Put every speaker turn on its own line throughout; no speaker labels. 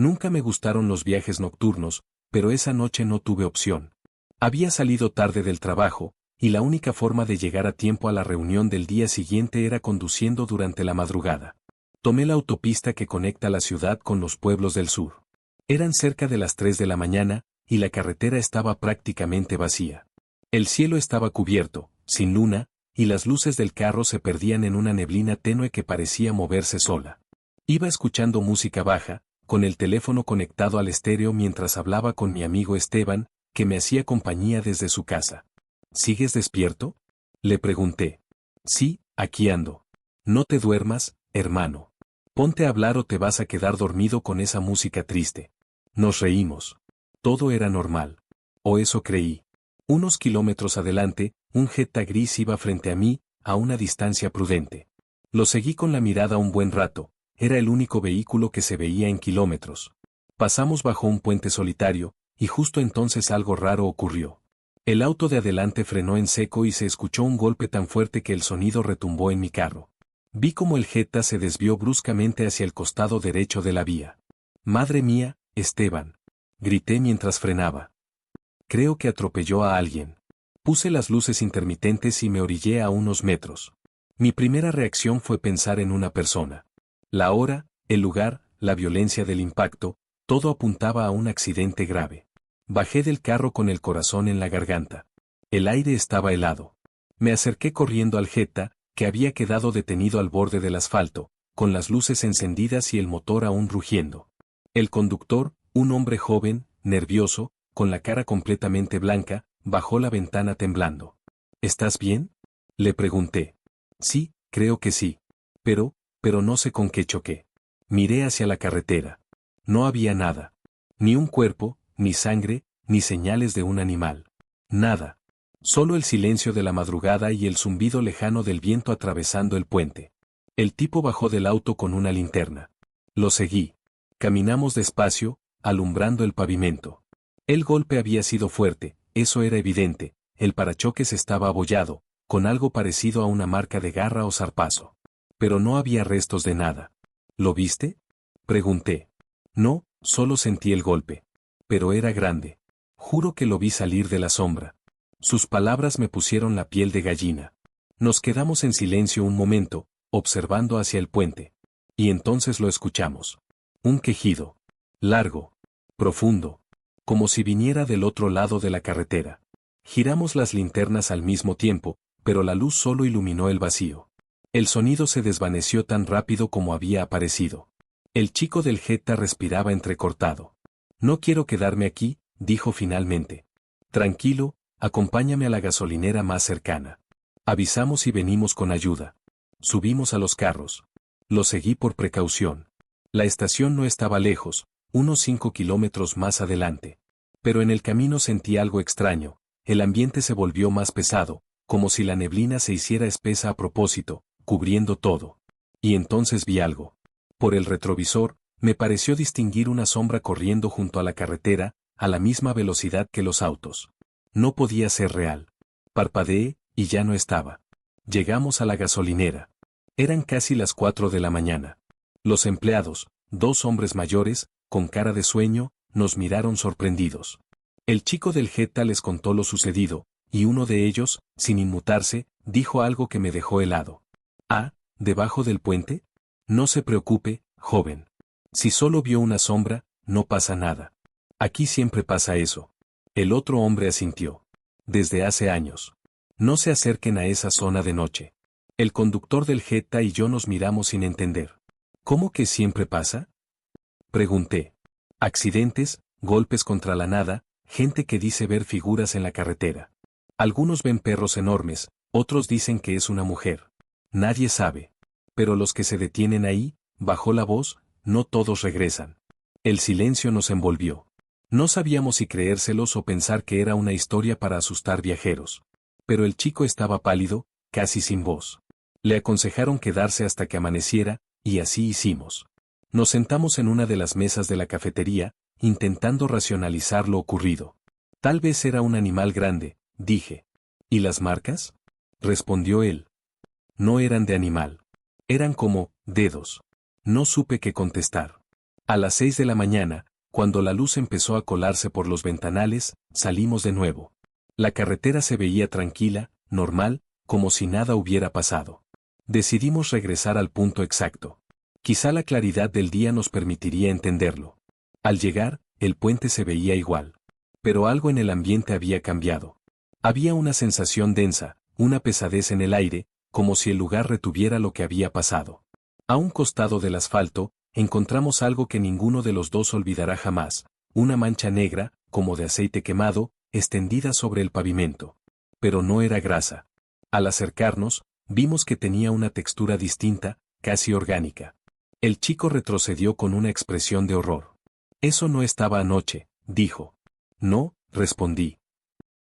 Nunca me gustaron los viajes nocturnos, pero esa noche no tuve opción. Había salido tarde del trabajo, y la única forma de llegar a tiempo a la reunión del día siguiente era conduciendo durante la madrugada. Tomé la autopista que conecta la ciudad con los pueblos del sur. Eran cerca de las 3 de la mañana, y la carretera estaba prácticamente vacía. El cielo estaba cubierto, sin luna, y las luces del carro se perdían en una neblina tenue que parecía moverse sola. Iba escuchando música baja, con el teléfono conectado al estéreo mientras hablaba con mi amigo Esteban, que me hacía compañía desde su casa. ¿Sigues despierto?, le pregunté. Sí, aquí ando. No te duermas, hermano. Ponte a hablar o te vas a quedar dormido con esa música triste. Nos reímos. Todo era normal. O eso creí. Unos kilómetros adelante, un Jetta gris iba frente a mí, a una distancia prudente. Lo seguí con la mirada un buen rato. Era el único vehículo que se veía en kilómetros. Pasamos bajo un puente solitario, y justo entonces algo raro ocurrió. El auto de adelante frenó en seco y se escuchó un golpe tan fuerte que el sonido retumbó en mi carro. Vi cómo el Jetta se desvió bruscamente hacia el costado derecho de la vía. «Madre mía, Esteban», grité mientras frenaba. Creo que atropelló a alguien. Puse las luces intermitentes y me orillé a unos metros. Mi primera reacción fue pensar en una persona. La hora, el lugar, la violencia del impacto, todo apuntaba a un accidente grave. Bajé del carro con el corazón en la garganta. El aire estaba helado. Me acerqué corriendo al Jetta, que había quedado detenido al borde del asfalto, con las luces encendidas y el motor aún rugiendo. El conductor, un hombre joven, nervioso, con la cara completamente blanca, bajó la ventana temblando. ¿Estás bien?, le pregunté. Sí, creo que sí. Pero no sé con qué choqué. Miré hacia la carretera. No había nada. Ni un cuerpo, ni sangre, ni señales de un animal. Nada. Solo el silencio de la madrugada y el zumbido lejano del viento atravesando el puente. El tipo bajó del auto con una linterna. Lo seguí. Caminamos despacio, alumbrando el pavimento. El golpe había sido fuerte, eso era evidente. El parachoques estaba abollado, con algo parecido a una marca de garra o zarpazo. Pero no había restos de nada. ¿Lo viste?, pregunté. No, solo sentí el golpe. Pero era grande. Juro que lo vi salir de la sombra. Sus palabras me pusieron la piel de gallina. Nos quedamos en silencio un momento, observando hacia el puente. Y entonces lo escuchamos. Un quejido. Largo. Profundo. Como si viniera del otro lado de la carretera. Giramos las linternas al mismo tiempo, pero la luz solo iluminó el vacío. El sonido se desvaneció tan rápido como había aparecido. El chico del Jetta respiraba entrecortado. No quiero quedarme aquí, dijo finalmente. Tranquilo, acompáñame a la gasolinera más cercana. Avisamos y venimos con ayuda. Subimos a los carros. Lo seguí por precaución. La estación no estaba lejos, unos 5 kilómetros más adelante. Pero en el camino sentí algo extraño. El ambiente se volvió más pesado, como si la neblina se hiciera espesa a propósito, cubriendo todo. Y entonces vi algo. Por el retrovisor, me pareció distinguir una sombra corriendo junto a la carretera, a la misma velocidad que los autos. No podía ser real. Parpadeé, y ya no estaba. Llegamos a la gasolinera. Eran casi las 4 de la mañana. Los empleados, 2 hombres mayores, con cara de sueño, nos miraron sorprendidos. El chico del Jetta les contó lo sucedido, y uno de ellos, sin inmutarse, dijo algo que me dejó helado. «Ah, ¿debajo del puente? No se preocupe, joven. Si solo vio una sombra, no pasa nada. Aquí siempre pasa eso». El otro hombre asintió. «Desde hace años. No se acerquen a esa zona de noche». El conductor del Jetta y yo nos miramos sin entender. «¿Cómo que siempre pasa?», pregunté. «Accidentes, golpes contra la nada, gente que dice ver figuras en la carretera. Algunos ven perros enormes, otros dicen que es una mujer. Nadie sabe. Pero los que se detienen ahí», bajó la voz, «no todos regresan». El silencio nos envolvió. No sabíamos si creérselos o pensar que era una historia para asustar viajeros. Pero el chico estaba pálido, casi sin voz. Le aconsejaron quedarse hasta que amaneciera, y así hicimos. Nos sentamos en una de las mesas de la cafetería, intentando racionalizar lo ocurrido. «Tal vez era un animal grande», dije. «¿Y las marcas?», respondió él. «No eran de animal. Eran como dedos». No supe qué contestar. A las 6 de la mañana, cuando la luz empezó a colarse por los ventanales, salimos de nuevo. La carretera se veía tranquila, normal, como si nada hubiera pasado. Decidimos regresar al punto exacto. Quizá la claridad del día nos permitiría entenderlo. Al llegar, el puente se veía igual. Pero algo en el ambiente había cambiado. Había una sensación densa, una pesadez en el aire, como si el lugar retuviera lo que había pasado. A un costado del asfalto, encontramos algo que ninguno de los dos olvidará jamás, una mancha negra, como de aceite quemado, extendida sobre el pavimento. Pero no era grasa. Al acercarnos, vimos que tenía una textura distinta, casi orgánica. El chico retrocedió con una expresión de horror. «Eso no estaba anoche», dijo. «No», respondí.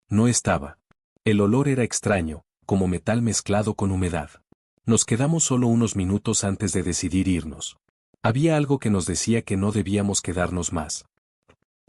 No estaba. El olor era extraño, como metal mezclado con humedad. Nos quedamos solo unos minutos antes de decidir irnos. Había algo que nos decía que no debíamos quedarnos más.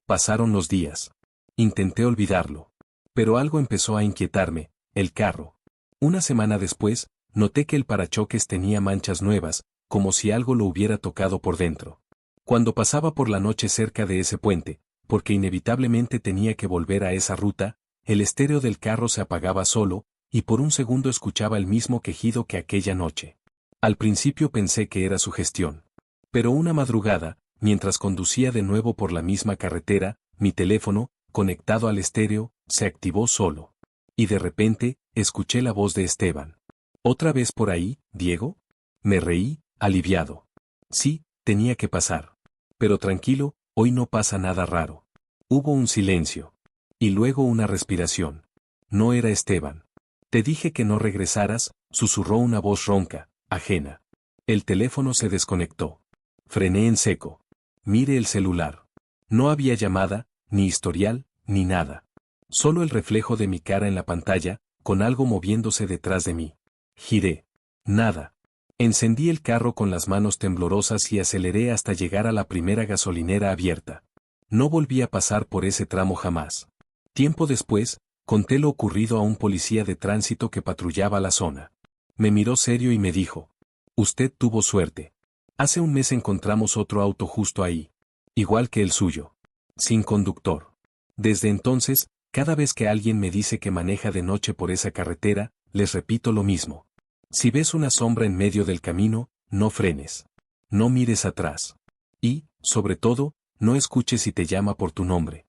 Pasaron los días. Intenté olvidarlo. Pero algo empezó a inquietarme, el carro. Una semana después, noté que el parachoques tenía manchas nuevas, como si algo lo hubiera tocado por dentro. Cuando pasaba por la noche cerca de ese puente, porque inevitablemente tenía que volver a esa ruta, el estéreo del carro se apagaba solo, y por un segundo escuchaba el mismo quejido que aquella noche. Al principio pensé que era sugestión. Pero una madrugada, mientras conducía de nuevo por la misma carretera, mi teléfono, conectado al estéreo, se activó solo. Y de repente, escuché la voz de Esteban. «¿Otra vez por ahí, Diego?» Me reí, aliviado. Sí, tenía que pasar. Pero tranquilo, hoy no pasa nada raro. Hubo un silencio. Y luego una respiración. No era Esteban. «Te dije que no regresaras», susurró una voz ronca, ajena. El teléfono se desconectó. Frené en seco. Mire el celular. No había llamada, ni historial, ni nada. Solo el reflejo de mi cara en la pantalla, con algo moviéndose detrás de mí. Giré. Nada. Encendí el carro con las manos temblorosas y aceleré hasta llegar a la primera gasolinera abierta. No volví a pasar por ese tramo jamás. Tiempo después, conté lo ocurrido a un policía de tránsito que patrullaba la zona. Me miró serio y me dijo: «Usted tuvo suerte. Hace un mes encontramos otro auto justo ahí. Igual que el suyo. Sin conductor. Desde entonces, cada vez que alguien me dice que maneja de noche por esa carretera, les repito lo mismo. Si ves una sombra en medio del camino, no frenes. No mires atrás. Y, sobre todo, no escuches si te llama por tu nombre.